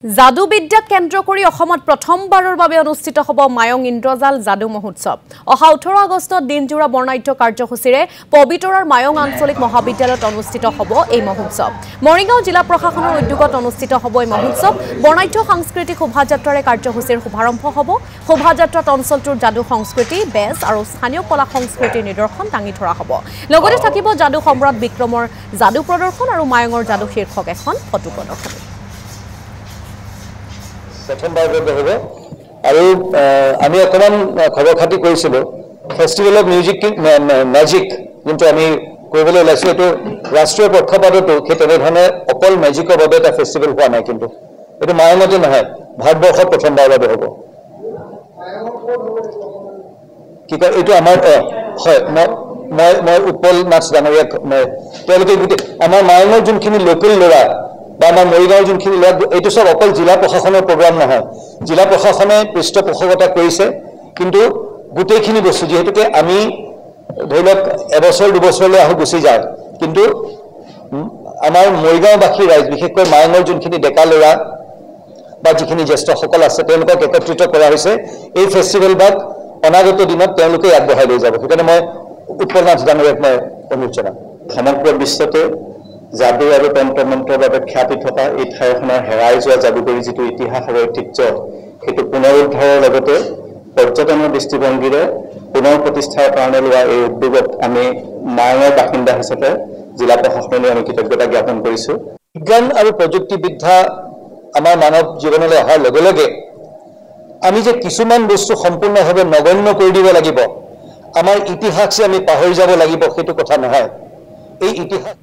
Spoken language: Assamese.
যাদুবিদ্যাক কেন্দ্ৰ কৰি অসমত প্ৰথমবাৰৰ বাবে অনুষ্ঠিত হ'ব মায়ং ইন্দ্ৰজাল যাদু মহোৎসৱ। অহা 18 আগষ্টত দিনজোৰা বৰ্ণাঢ্য কাৰ্যসূচীৰে পবিতৰাৰ মায়ং আঞ্চলিক মহাবিদ্যালয়ত অনুষ্ঠিত হ'ব এই মহোৎসৱ। মৰিগাঁও জিলা প্ৰশাসনৰ উদ্যোগত অনুষ্ঠিত হ'ব এই মহোৎসৱ। বৰ্ণাঢ্য সাংস্কৃতিক শোভাযাত্ৰাৰে কাৰ্যসূচীৰ শুভাৰম্ভ হ'ব। শোভাযাত্ৰাত অঞ্চলটোৰ যাদু সংস্কৃতি, বেজ আৰু স্থানীয় কলা সংস্কৃতিৰ নিদৰ্শন দাঙি ধৰা হ'ব। লগতে থাকিব যাদু সম্ৰাট বিক্ৰমৰ যাদু প্ৰদৰ্শন আৰু মায়ঙৰ যাদু শীৰ্ষক এখন ফটো প্ৰদৰ্শনী। প্ৰথমবাৰ হ'ব আৰু আমি অকণমান খবৰ খাতি কৰিছিলোঁ। ফেষ্টিভেল অফ মিউজিক মেজিক যোনটো আমি কৰিবলৈ ওলাইছোঁ, এইটো ৰাষ্ট্ৰীয় পক্ষপাততো সেই তেনেধৰণে অকল মেজিকৰ বাবে এটা ফেষ্টিভেল হোৱা নাই, কিন্তু এইটো মায়ঙতে নহয়, ভাৰতবৰ্ষত প্ৰথমবাৰৰ বাবে হ'ব। কি কয় এইটো আমাৰ হয়, মই উৎপল নাথ ডাঙৰীয়াক তেওঁলোকে গোটেই আমাৰ মায়ঙৰ যোনখিনি লোকেল ল'ৰা বা আমাৰ মৰিগাঁৱৰ যোনখিনি ল'ৰা, এইটো চব অকল জিলা প্ৰশাসনৰ প্ৰগ্ৰাম নহয়। জিলা প্ৰশাসনে পৃষ্ঠপোষকতা কৰিছে, কিন্তু গোটেইখিনি বস্তু যিহেতুকে আমি ধৰি লওক এবছৰ দুবছৰলৈ গুচি যায়, কিন্তু আমাৰ মৰিগাঁওবাসী ৰাইজ, বিশেষকৈ মায়ঙৰ যোনখিনি ডেকা ল'ৰা বা যিখিনি জ্যেষ্ঠসকল আছে, তেওঁলোকক একত্ৰিত কৰা হৈছে। এই ফেষ্টিভেল বা অনাগত দিনত তেওঁলোকে আগবঢ়াই লৈ যাব। সেইকাৰণে মই উৎপল নাথ ডাঙৰীয়াক মই অনুৰোধ জনাম। সমগ্ৰ বিশ্বতে যাদু আৰু তন্ত্ৰ মন্ত্ৰৰ বাবে খ্যাতি থকা এই ঠাইখনৰ হেৰাই যোৱা যাদুকৰী যিটো ইতিহাস আৰু ঐতিহ্য, সেইটো পুনৰুদ্ধাৰৰ লগতে পৰ্যটনৰ দৃষ্টিভংগীৰে পুনৰ প্ৰতিষ্ঠাৰ কাৰণে লোৱা এই উদ্যোগত আমি মায়ঙৰ বাসিন্দা হিচাপে জিলা প্ৰশাসনলৈ আমি কৃতজ্ঞতা জ্ঞাপন কৰিছোঁ। বিজ্ঞান আৰু প্ৰযুক্তিবিদ্যা আমাৰ মানৱ জীৱনলৈ অহাৰ লগে লগে আমি যে কিছুমান বস্তু সম্পূৰ্ণভাৱে নগণ্য কৰি দিব লাগিব, আমাৰ ইতিহাস যে আমি পাহৰি যাব লাগিব, সেইটো কথা নহয়। এই ইতিহাস